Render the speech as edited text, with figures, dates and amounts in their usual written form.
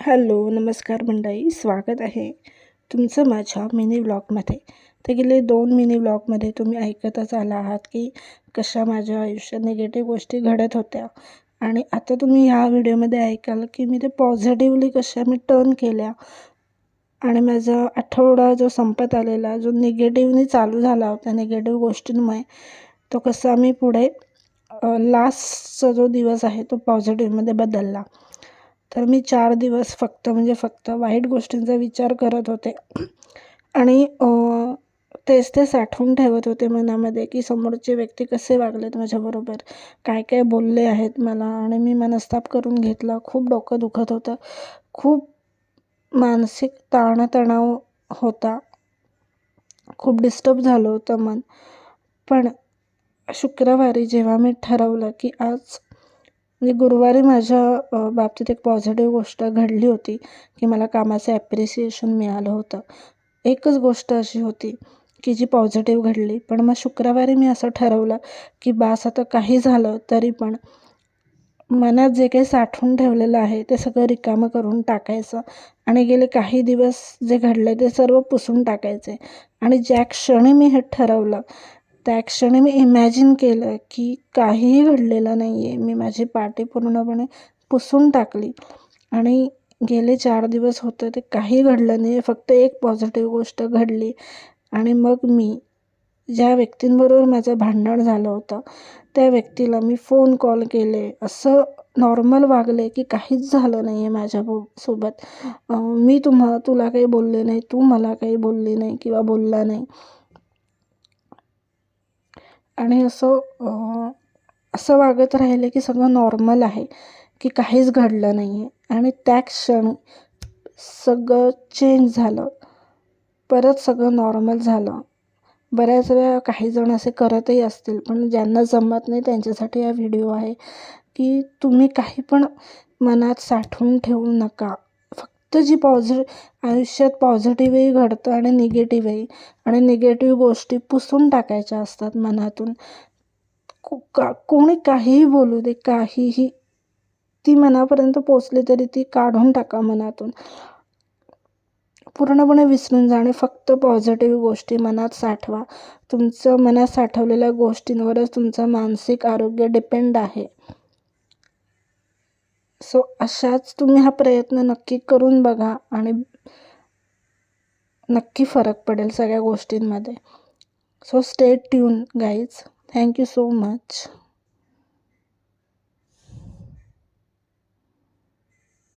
Hello, नमस्कार मंडळी. स्वागत आहे तुमचं माझ्या मिनी व्लॉगमध्ये. तर गेले 2 मिनी व्लॉगमध्ये तुम्ही ऐकतच आला आहात की कशा माझ्या आयुष्यात निगेटिव्ह गोष्टी घडत होत्या. आणि आता तुम्ही ह्या व्हिडिओमध्ये ऐकाल की मी ते पॉझिटिव्हली कशा मी टर्न केल्या. आणि माझा आठवडा जो संपत आलेला, जो निगेटिव्हनी चालू झाला होता निगेटिव्ह गोष्टींमुळे, तो कसा मी पुढे लास्टचा जो दिवस आहे तो पॉझिटिव्हमध्ये बदलला. तर मी 4 दिवस फक्त वाईट गोष्टींचा विचार करत होते आणि तेच साठवून ठेवत होते मनामध्ये की समोरचे व्यक्ती कसे वागलेत माझ्याबरोबर, काय काय बोलले आहेत मला. आणि मी मनस्ताप करून घेतला. खूप डोकं दुखत होतं, खूप मानसिक ताणतणाव होता, खूप डिस्टर्ब झालं होतं मन. पण शुक्रवारी जेव्हा मी ठरवलं की आज म्हणजे गुरुवारी माझ्या बाबतीत एक पॉझिटिव्ह गोष्ट घडली होती की मला कामाचं ॲप्रिसिएशन मिळालं होतं. एकच गोष्ट अशी होती की जी पॉझिटिव्ह घडली. पण मग शुक्रवारी मी असं ठरवलं की बास, आता काही झालं तरी पण मनात जे काही साठवून ठेवलेलं आहे ते सगळं रिकामं करून टाकायचं आणि गेले काही दिवस जे घडले ते सर्व पुसून टाकायचे. आणि ज्या क्षणी मी हे ठरवलं त्या क्षणी मी इमॅजिन केलं की काहीही घडलेलं नाही आहे. मी माझी पाटी पूर्णपणे पुसून टाकली आणि गेले 4 दिवस होतं ते काही घडलं नाही आहे. फक्त एक पॉझिटिव्ह गोष्ट घडली. आणि मग मी ज्या व्यक्तींबरोबर माझं भांडण झालं होतं त्या व्यक्तीला मी फोन कॉल केले, असं नॉर्मल वागले की काहीच झालं नाही आहे माझ्या सोबत. मी तुला काही बोलले नाही, तू मला काही बोलली नाही किंवा बोलला नाही. आणि असं वागत राहिले की सगळं नॉर्मल आहे, की काहीच घडलं नाही आहे. आणि त्या क्षणी सगळं चेंज झालं, परत सगळं नॉर्मल झालं. बऱ्याच वेळा काही जण असे करतही असतील, पण ज्यांना जमत नाही त्यांच्यासाठी हा व्हिडिओ आहे की तुम्ही काही पण मनात साठवून ठेवू नका. फक्त जी आयुष्यात पॉझिटिव्हही घडतं आणि निगेटिव्हही. आणि निगेटिव्ह गोष्टी पुसून टाकायच्या असतात मनातून. कोणी काहीही बोलू दे, काहीही, ती मनापर्यंत पोचली तरी ती काढून टाका मनातून. पूर्णपणे विसरून जा आणि फक्त पॉझिटिव्ह गोष्टी मनात साठवा. तुमचं मनात साठवलेल्या गोष्टींवरच तुमचं मानसिक आरोग्य डिपेंड आहे. सो अशाच तुम्ही हा प्रयत्न नक्की करून बघा आणि नक्की फरक पडेल सगळ्या गोष्टींमध्ये. So stay tune guys. Thank you so much.